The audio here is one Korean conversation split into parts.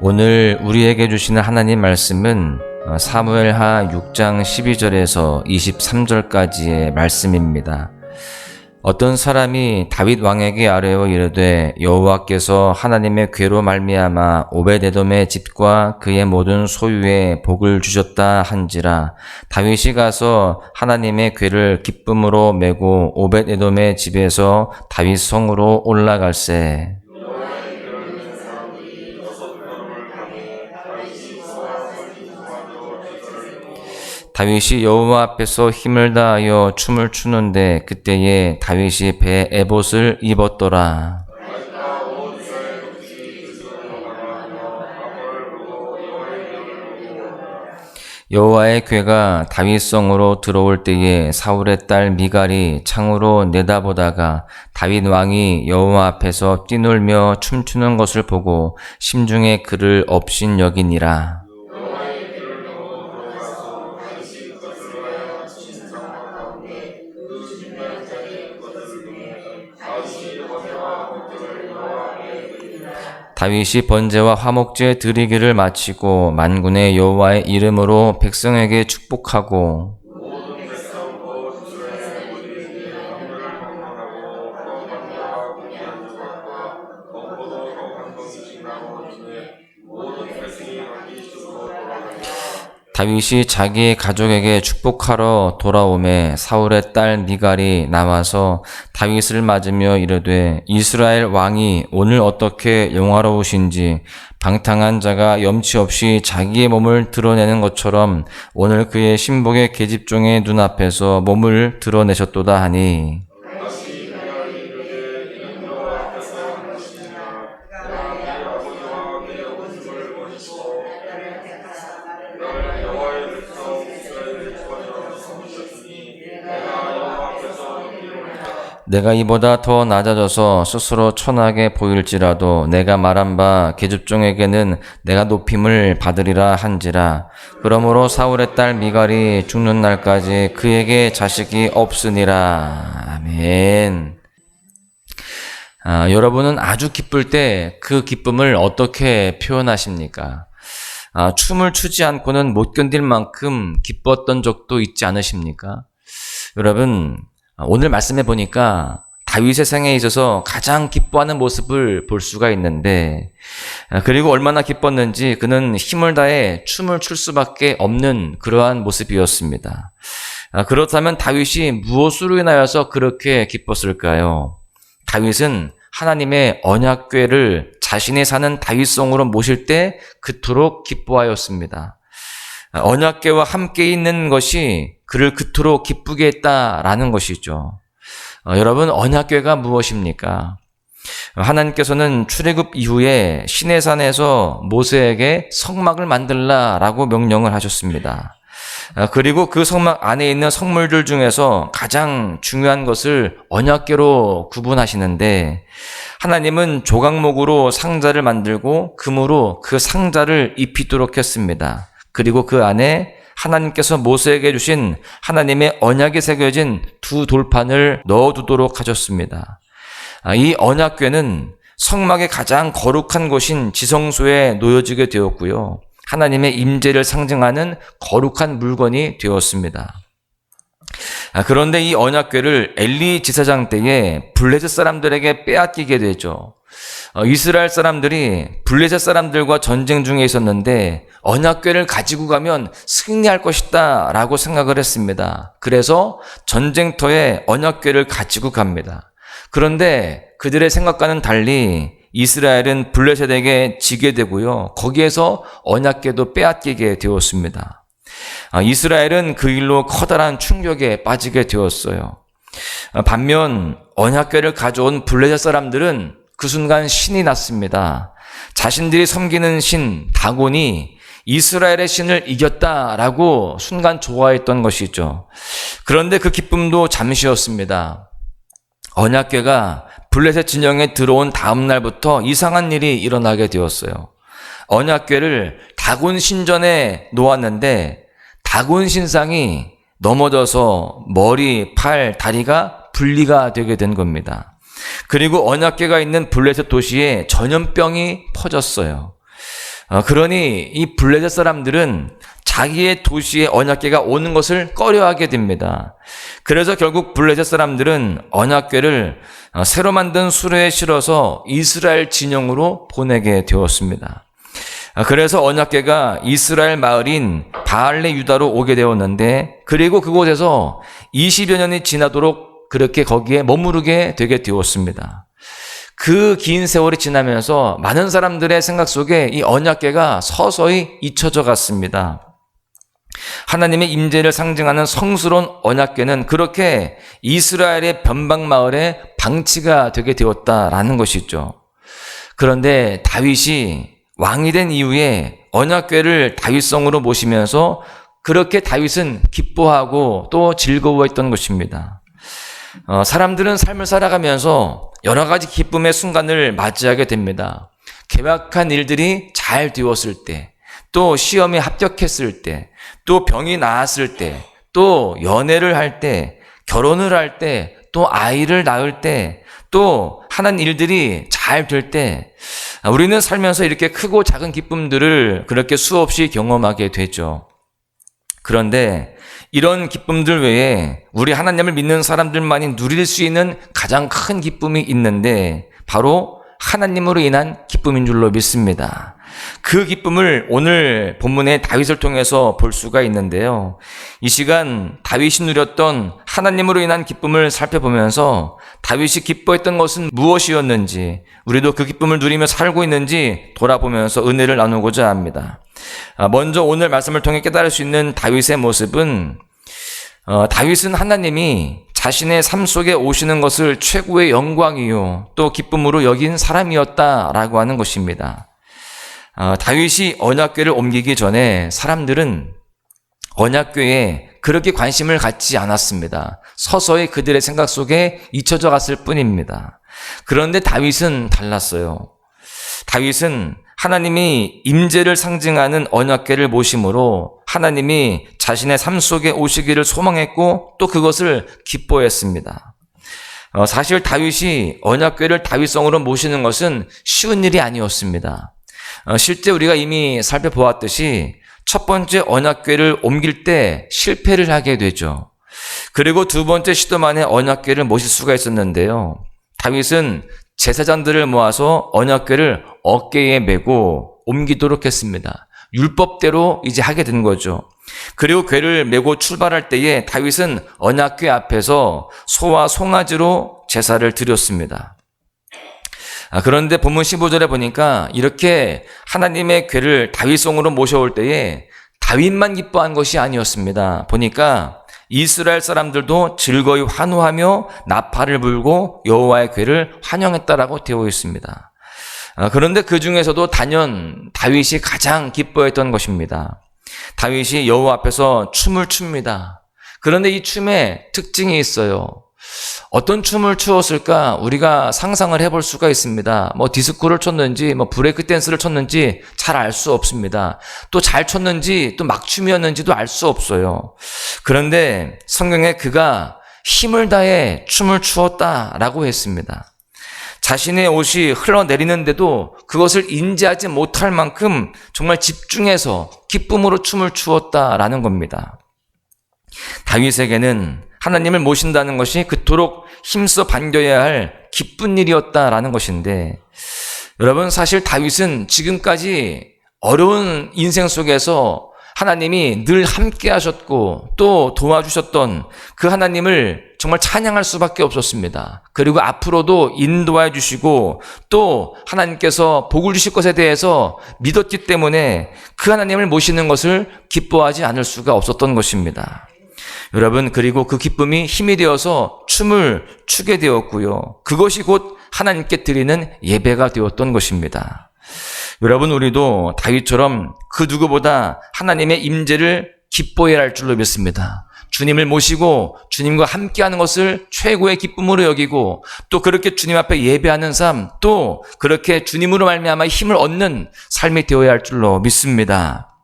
오늘 우리에게 주시는 하나님 말씀은 사무엘하 6장 12절에서 23절까지의 말씀입니다. 어떤 사람이 다윗 왕에게 아뢰어 이르되 여호와께서 하나님의 궤로 말미암아 오벳에돔의 집과 그의 모든 소유에 복을 주셨다 한지라. 다윗이 가서 하나님의 궤를 기쁨으로 메고 오벳에돔의 집에서 다윗 성으로 올라갈세. 다윗이 여호와 앞에서 힘을 다하여 춤을 추는데 그때에 다윗이 배에 에봇을 입었더라. 여호와의 궤가 다윗성으로 들어올 때에 사울의 딸 미갈이 창으로 내다보다가 다윗 왕이 여호와 앞에서 뛰놀며 춤추는 것을 보고 심중에 그를 업신여기니라. 다윗이 번제와 화목제 드리기를 마치고 만군의 여호와의 이름으로 백성에게 축복하고 다윗이 자기의 가족에게 축복하러 돌아오매 사울의 딸 미갈이 나와서 다윗을 맞으며 이르되 이스라엘 왕이 오늘 어떻게 영화로우신지 방탕한 자가 염치 없이 자기의 몸을 드러내는 것처럼 오늘 그의 신복의 계집종의 눈앞에서 몸을 드러내셨도다 하니 내가 이보다 더 낮아져서 스스로 천하게 보일지라도 내가 말한 바 계집종에게는 내가 높임을 받으리라 한지라. 그러므로 사울의 딸 미갈이 죽는 날까지 그에게 자식이 없으니라. 아멘. 여러분은 아주 기쁠 때 그 기쁨을 어떻게 표현하십니까? 춤을 추지 않고는 못 견딜 만큼 기뻤던 적도 있지 않으십니까? 여러분, 오늘 말씀해 보니까 다윗의 생애에 있어서 가장 기뻐하는 모습을 볼 수가 있는데, 그리고 얼마나 기뻤는지 그는 힘을 다해 춤을 출 수밖에 없는 그러한 모습이었습니다. 그렇다면 다윗이 무엇으로 인하여서 그렇게 기뻤을까요? 다윗은 하나님의 언약궤를 자신이 사는 다윗성으로 모실 때 그토록 기뻐하였습니다. 언약궤와 함께 있는 것이 그를 그토록 기쁘게 했다라는 것이죠. 여러분, 언약궤가 무엇입니까? 하나님께서는 출애굽 이후에 시내산에서 모세에게 성막을 만들라라고 명령을 하셨습니다. 그리고 그 성막 안에 있는 성물들 중에서 가장 중요한 것을 언약궤로 구분하시는데, 하나님은 조각목으로 상자를 만들고 금으로 그 상자를 입히도록 했습니다. 그리고 그 안에 하나님께서 모세에게 주신 하나님의 언약이 새겨진 두 돌판을 넣어두도록 하셨습니다. 이 언약궤는 성막의 가장 거룩한 곳인 지성소에 놓여지게 되었고요. 하나님의 임재를 상징하는 거룩한 물건이 되었습니다. 그런데 이 언약궤를 엘리 제사장 때에 블레셋 사람들에게 빼앗기게 되죠. 이스라엘 사람들이 블레셋 사람들과 전쟁 중에 있었는데 언약궤를 가지고 가면 승리할 것이다 라고 생각을 했습니다. 그래서 전쟁터에 언약궤를 가지고 갑니다. 그런데 그들의 생각과는 달리 이스라엘은 블레셋에게 지게 되고요. 거기에서 언약궤도 빼앗기게 되었습니다. 이스라엘은 그 일로 커다란 충격에 빠지게 되었어요. 반면 언약궤를 가져온 블레셋 사람들은 그 순간 신이 났습니다. 자신들이 섬기는 신 다곤이 이스라엘의 신을 이겼다라고 순간 좋아했던 것이죠. 그런데 그 기쁨도 잠시였습니다. 언약궤가 블레셋 진영에 들어온 다음 날부터 이상한 일이 일어나게 되었어요. 언약궤를 다곤 신전에 놓았는데 다곤 신상이 넘어져서 머리, 팔, 다리가 분리가 되게 된 겁니다. 그리고 언약궤가 있는 블레셋 도시에 전염병이 퍼졌어요. 그러니 이 블레셋 사람들은 자기의 도시에 언약궤가 오는 것을 꺼려하게 됩니다. 그래서 결국 블레셋 사람들은 언약궤를 새로 만든 수레에 실어서 이스라엘 진영으로 보내게 되었습니다. 그래서 언약궤가 이스라엘 마을인 바알레 유다로 오게 되었는데, 그리고 그곳에서 20여 년이 지나도록 그렇게 거기에 머무르게 되게 되었습니다. 그 긴 세월이 지나면서 많은 사람들의 생각 속에 이 언약궤가 서서히 잊혀져 갔습니다. 하나님의 임재를 상징하는 성스러운 언약궤는 그렇게 이스라엘의 변방 마을에 방치가 되게 되었다라는 것이죠. 그런데 다윗이 왕이 된 이후에 언약궤를 다윗성으로 모시면서 그렇게 다윗은 기뻐하고 또 즐거워했던 것입니다. 사람들은 삶을 살아가면서 여러 가지 기쁨의 순간을 맞이하게 됩니다. 계획한 일들이 잘 되었을 때, 또 시험에 합격했을 때, 또 병이 나았을 때, 또 연애를 할 때, 결혼을 할 때, 또 아이를 낳을 때, 또 하는 일들이 잘 될 때, 우리는 살면서 이렇게 크고 작은 기쁨들을 그렇게 수없이 경험하게 되죠. 그런데 이런 기쁨들 외에 우리 하나님을 믿는 사람들만이 누릴 수 있는 가장 큰 기쁨이 있는데, 바로 하나님으로 인한 기쁨인 줄로 믿습니다. 그 기쁨을 오늘 본문의 다윗을 통해서 볼 수가 있는데요. 이 시간 다윗이 누렸던 하나님으로 인한 기쁨을 살펴보면서 다윗이 기뻐했던 것은 무엇이었는지, 우리도 그 기쁨을 누리며 살고 있는지 돌아보면서 은혜를 나누고자 합니다. 먼저 오늘 말씀을 통해 깨달을 수 있는 다윗의 모습은, 다윗은 하나님이 자신의 삶 속에 오시는 것을 최고의 영광이요 또 기쁨으로 여긴 사람이었다라고 하는 것입니다. 다윗이 언약궤를 옮기기 전에 사람들은 언약궤에 그렇게 관심을 갖지 않았습니다. 서서히 그들의 생각 속에 잊혀져 갔을 뿐입니다. 그런데 다윗은 달랐어요. 다윗은 하나님이 임재를 상징하는 언약궤를 모심으로 하나님이 자신의 삶 속에 오시기를 소망했고 또 그것을 기뻐했습니다. 사실 다윗이 언약궤를 다윗성으로 모시는 것은 쉬운 일이 아니었습니다. 실제 우리가 이미 살펴보았듯이 첫 번째 언약궤를 옮길 때 실패를 하게 되죠. 그리고 두 번째 시도 만에 언약궤를 모실 수가 있었는데요. 다윗은 제사장들을 모아서 언약궤를 어깨에 메고 옮기도록 했습니다. 율법대로 이제 하게 된 거죠. 그리고 궤를 메고 출발할 때에 다윗은 언약궤 앞에서 소와 송아지로 제사를 드렸습니다. 그런데 본문 15절에 보니까 이렇게 하나님의 궤를 다윗성으로 모셔올 때에 다윗만 기뻐한 것이 아니었습니다. 보니까 이스라엘 사람들도 즐거이 환호하며 나팔을 불고 여호와의 궤를 환영했다라고 되어 있습니다. 그런데 그 중에서도 단연 다윗이 가장 기뻐했던 것입니다. 다윗이 여호와 앞에서 춤을 춥니다. 그런데 이 춤에 특징이 있어요. 어떤 춤을 추었을까 우리가 상상을 해볼 수가 있습니다. 디스코를 췄는지 브레이크 댄스를 췄는지 잘 알 수 없습니다. 또 잘 췄는지 또 막춤이었는지도 알 수 없어요. 그런데 성경에 그가 힘을 다해 춤을 추었다라고 했습니다. 자신의 옷이 흘러내리는데도 그것을 인지하지 못할 만큼 정말 집중해서 기쁨으로 춤을 추었다라는 겁니다. 다윗에게는 하나님을 모신다는 것이 그토록 힘써 반겨야 할 기쁜 일이었다라는 것인데, 여러분 사실 다윗은 지금까지 어려운 인생 속에서 하나님이 늘 함께 하셨고 또 도와주셨던 그 하나님을 정말 찬양할 수밖에 없었습니다. 그리고 앞으로도 인도해 주시고 또 하나님께서 복을 주실 것에 대해서 믿었기 때문에 그 하나님을 모시는 것을 기뻐하지 않을 수가 없었던 것입니다. 여러분, 그리고 그 기쁨이 힘이 되어서 춤을 추게 되었고요. 그것이 곧 하나님께 드리는 예배가 되었던 것입니다. 여러분, 우리도 다윗처럼 그 누구보다 하나님의 임재를 기뻐해야 할 줄로 믿습니다. 주님을 모시고 주님과 함께하는 것을 최고의 기쁨으로 여기고 또 그렇게 주님 앞에 예배하는 삶, 또 그렇게 주님으로 말미암아 힘을 얻는 삶이 되어야 할 줄로 믿습니다.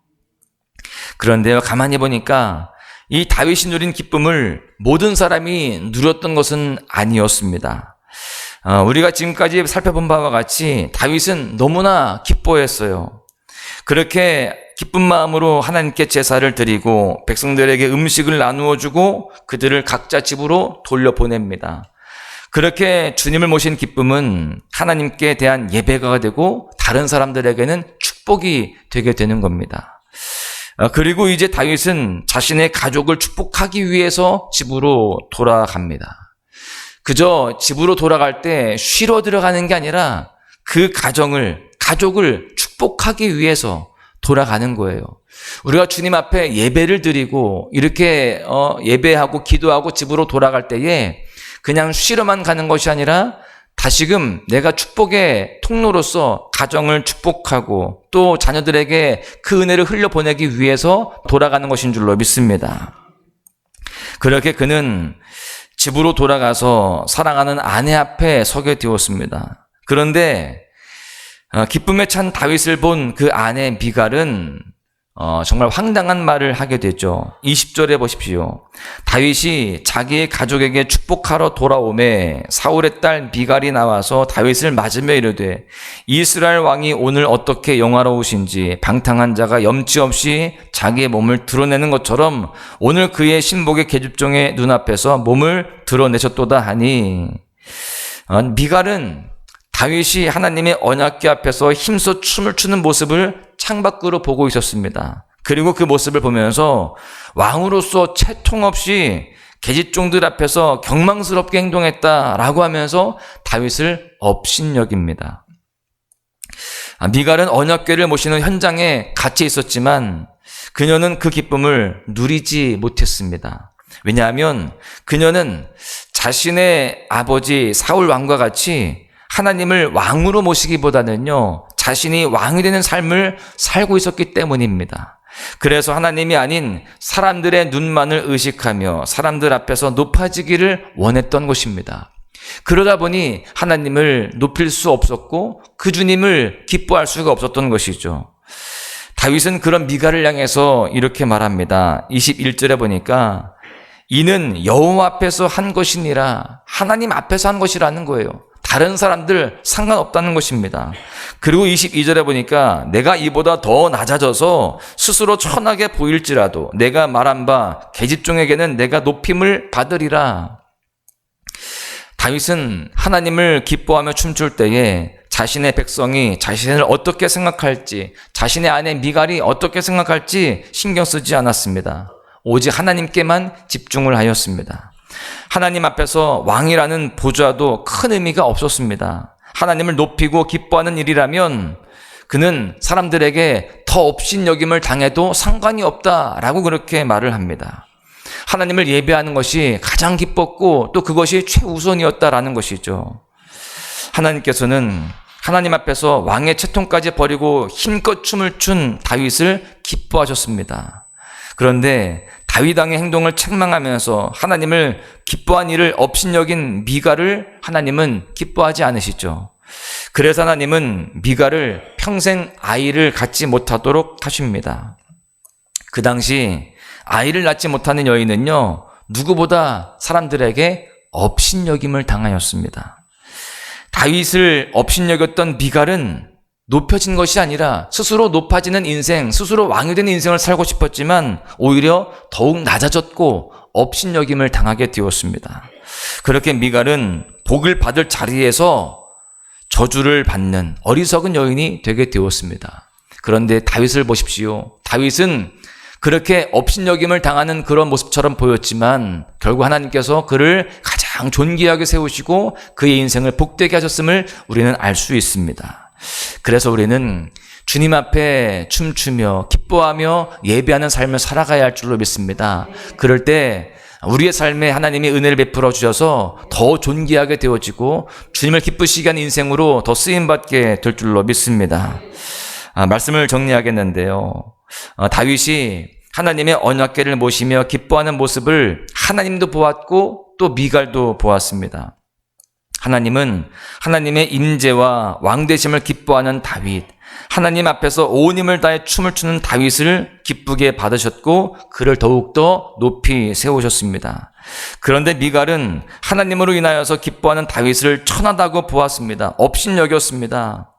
그런데요, 가만히 보니까 이 다윗이 누린 기쁨을 모든 사람이 누렸던 것은 아니었습니다. 우리가 지금까지 살펴본 바와 같이 다윗은 너무나 기뻐했어요. 그렇게 기쁜 마음으로 하나님께 제사를 드리고 백성들에게 음식을 나누어 주고 그들을 각자 집으로 돌려보냅니다. 그렇게 주님을 모신 기쁨은 하나님께 대한 예배가 되고 다른 사람들에게는 축복이 되게 되는 겁니다. 그리고 이제 다윗은 자신의 가족을 축복하기 위해서 집으로 돌아갑니다. 그저 집으로 돌아갈 때 쉬러 들어가는 게 아니라 그 가족을 축복하기 위해서 돌아가는 거예요. 우리가 주님 앞에 예배를 드리고 이렇게 예배하고 기도하고 집으로 돌아갈 때에 그냥 쉬러만 가는 것이 아니라 다시금 내가 축복의 통로로서 가정을 축복하고 또 자녀들에게 그 은혜를 흘려보내기 위해서 돌아가는 것인 줄로 믿습니다. 그렇게 그는 집으로 돌아가서 사랑하는 아내 앞에 서게 되었습니다. 그런데 기쁨에 찬 다윗을 본 그 아내 미갈은 정말 황당한 말을 하게 되죠. 20절에 보십시오. 다윗이 자기의 가족에게 축복하러 돌아오매 사울의 딸 미갈이 나와서 다윗을 맞으며 이르되 이스라엘 왕이 오늘 어떻게 영화로우신지 방탕한 자가 염치 없이 자기의 몸을 드러내는 것처럼 오늘 그의 신복의 계집종의 눈앞에서 몸을 드러내셨도다 하니 미갈은 다윗이 하나님의 언약궤 앞에서 힘써 춤을 추는 모습을 창밖으로 보고 있었습니다. 그리고 그 모습을 보면서 왕으로서 채통 없이 계집종들 앞에서 경망스럽게 행동했다라고 하면서 다윗을 업신여깁니다. 미갈은 언약궤를 모시는 현장에 같이 있었지만 그녀는 그 기쁨을 누리지 못했습니다. 왜냐하면 그녀는 자신의 아버지 사울 왕과 같이 하나님을 왕으로 모시기보다는요, 자신이 왕이 되는 삶을 살고 있었기 때문입니다. 그래서 하나님이 아닌 사람들의 눈만을 의식하며 사람들 앞에서 높아지기를 원했던 것입니다. 그러다 보니 하나님을 높일 수 없었고 그 주님을 기뻐할 수가 없었던 것이죠. 다윗은 그런 미갈을 향해서 이렇게 말합니다. 21절에 보니까 이는 여호와 앞에서 한 것이니라, 하나님 앞에서 한 것이라는 거예요. 다른 사람들 상관없다는 것입니다. 그리고 22절에 보니까 내가 이보다 더 낮아져서 스스로 천하게 보일지라도 내가 말한 바 계집종에게는 내가 높임을 받으리라. 다윗은 하나님을 기뻐하며 춤출 때에 자신의 백성이 자신을 어떻게 생각할지, 자신의 아내 미갈이 어떻게 생각할지 신경 쓰지 않았습니다. 오직 하나님께만 집중을 하였습니다. 하나님 앞에서 왕이라는 보좌도 큰 의미가 없었습니다. 하나님을 높이고 기뻐하는 일이라면 그는 사람들에게 더 업신여김을 당해도 상관이 없다라고 그렇게 말을 합니다. 하나님을 예배하는 것이 가장 기뻤고 또 그것이 최우선이었다라는 것이죠. 하나님께서는 하나님 앞에서 왕의 채통까지 버리고 힘껏 춤을 춘 다윗을 기뻐하셨습니다. 그런데 다윗 왕의 행동을 책망하면서 하나님을 기뻐한 일을 업신여긴 미갈을 하나님은 기뻐하지 않으시죠. 그래서 하나님은 미갈을 평생 아이를 갖지 못하도록 하십니다. 그 당시 아이를 낳지 못하는 여인은요, 누구보다 사람들에게 업신여김을 당하였습니다. 다윗을 업신여겼던 미갈은 높여진 것이 아니라 스스로 높아지는 인생, 스스로 왕이 되는 인생을 살고 싶었지만 오히려 더욱 낮아졌고 업신여김을 당하게 되었습니다. 그렇게 미갈은 복을 받을 자리에서 저주를 받는 어리석은 여인이 되게 되었습니다. 그런데 다윗을 보십시오. 다윗은 그렇게 업신여김을 당하는 그런 모습처럼 보였지만 결국 하나님께서 그를 가장 존귀하게 세우시고 그의 인생을 복되게 하셨음을 우리는 알 수 있습니다. 그래서 우리는 주님 앞에 춤추며 기뻐하며 예배하는 삶을 살아가야 할 줄로 믿습니다. 그럴 때 우리의 삶에 하나님이 은혜를 베풀어 주셔서 더 존귀하게 되어지고 주님을 기쁘시게 하는 인생으로 더 쓰임받게 될 줄로 믿습니다. 말씀을 정리하겠는데요. 다윗이 하나님의 언약궤를 모시며 기뻐하는 모습을 하나님도 보았고 또 미갈도 보았습니다. 하나님은 하나님의 임재와 왕되심을 기뻐하는 다윗, 하나님 앞에서 온 힘을 다해 춤을 추는 다윗을 기쁘게 받으셨고 그를 더욱더 높이 세우셨습니다. 그런데 미갈은 하나님으로 인하여서 기뻐하는 다윗을 천하다고 보았습니다. 업신여겼습니다.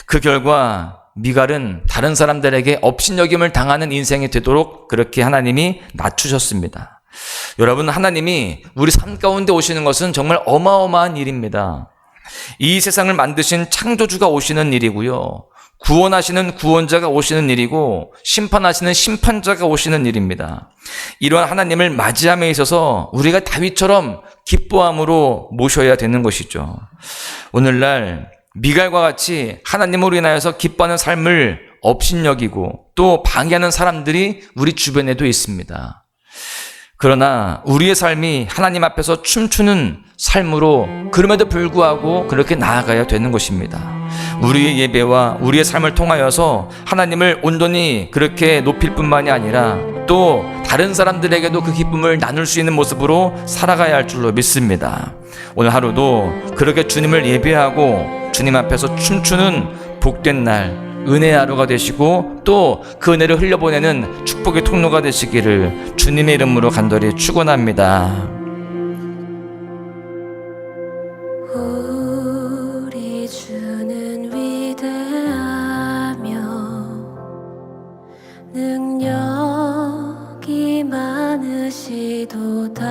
그 결과 미갈은 다른 사람들에게 업신여김을 당하는 인생이 되도록 그렇게 하나님이 낮추셨습니다. 여러분, 하나님이 우리 삶 가운데 오시는 것은 정말 어마어마한 일입니다. 이 세상을 만드신 창조주가 오시는 일이고요. 구원하시는 구원자가 오시는 일이고 심판하시는 심판자가 오시는 일입니다. 이러한 하나님을 맞이함에 있어서 우리가 다윗처럼 기뻐함으로 모셔야 되는 것이죠. 오늘날 미갈과 같이 하나님으로 인하여서 기뻐하는 삶을 업신여기고 또 방해하는 사람들이 우리 주변에도 있습니다. 그러나 우리의 삶이 하나님 앞에서 춤추는 삶으로 그럼에도 불구하고 그렇게 나아가야 되는 것입니다. 우리의 예배와 우리의 삶을 통하여서 하나님을 온전히 그렇게 높일 뿐만이 아니라 또 다른 사람들에게도 그 기쁨을 나눌 수 있는 모습으로 살아가야 할 줄로 믿습니다. 오늘 하루도 그렇게 주님을 예배하고 주님 앞에서 춤추는 복된 날, 은혜의 하루가 되시고 또 그 은혜를 흘려보내는 축복의 통로가 되시기를 주님의 이름으로 간절히 축원합니다. 우리 주는 위대하며 능력이 많으시도다.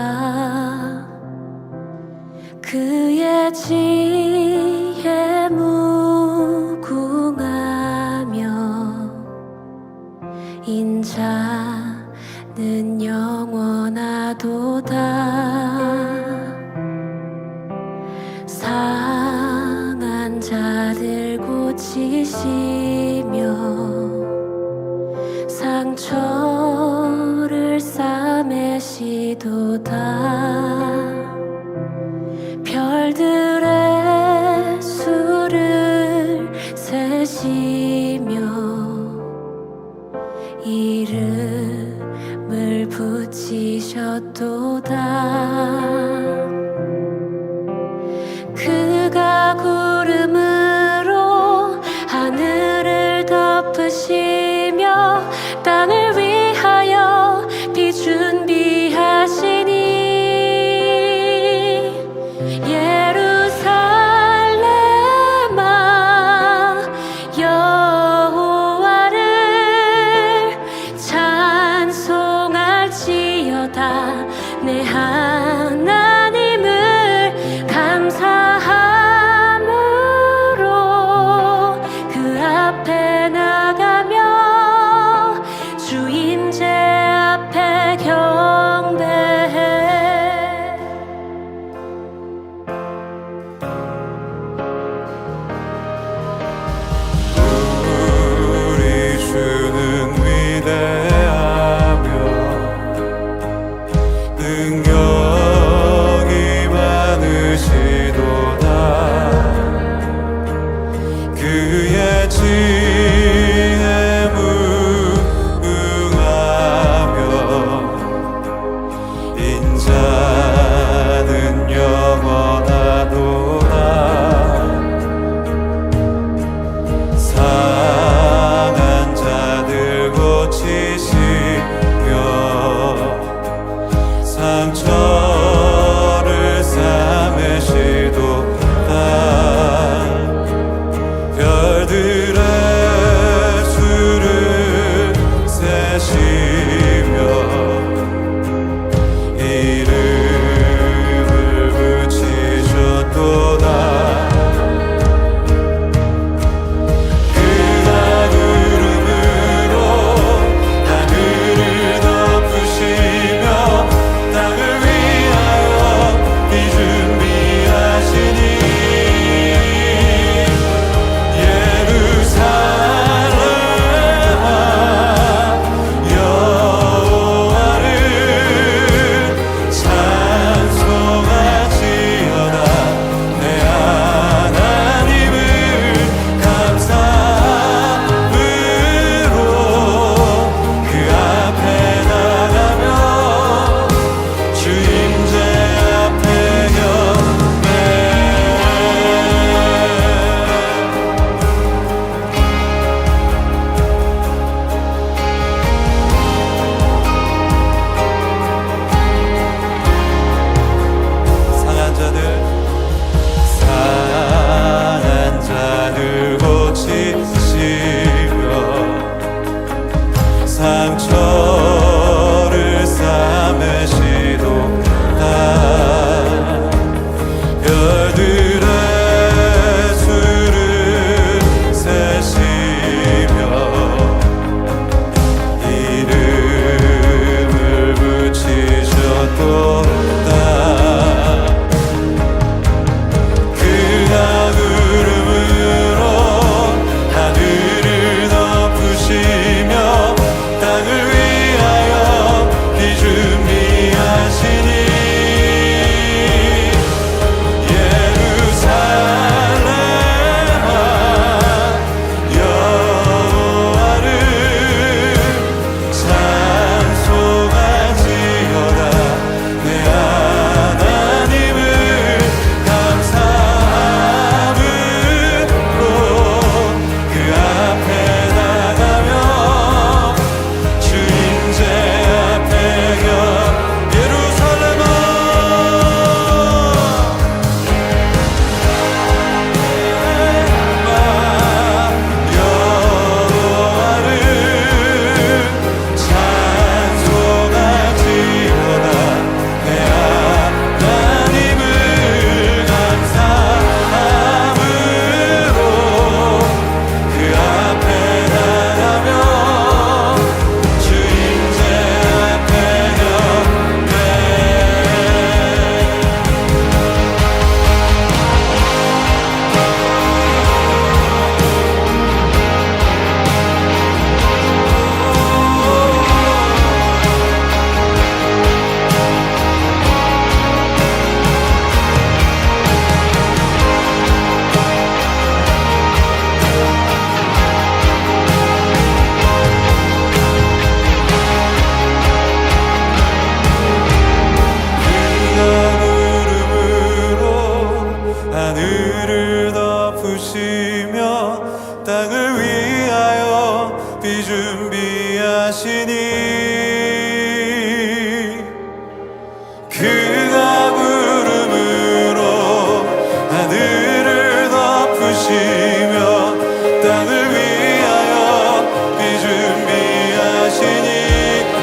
그의 지혜 무궁하며 인자는 영원하도다. 상한 자들 고치시며 상처를 싸매시도다. 별들의 수를 세시며 이름을 붙이셨도다. 그가 구름으로 하늘을 덮으시며 땅을 위하여 비 준비하시니 하늘을 덮으시며 땅을 위하여 비 준비하시니 그가 부름으로 하늘을 덮으시며 땅을 위하여 비 준비하시니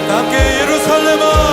함께 예루살렘아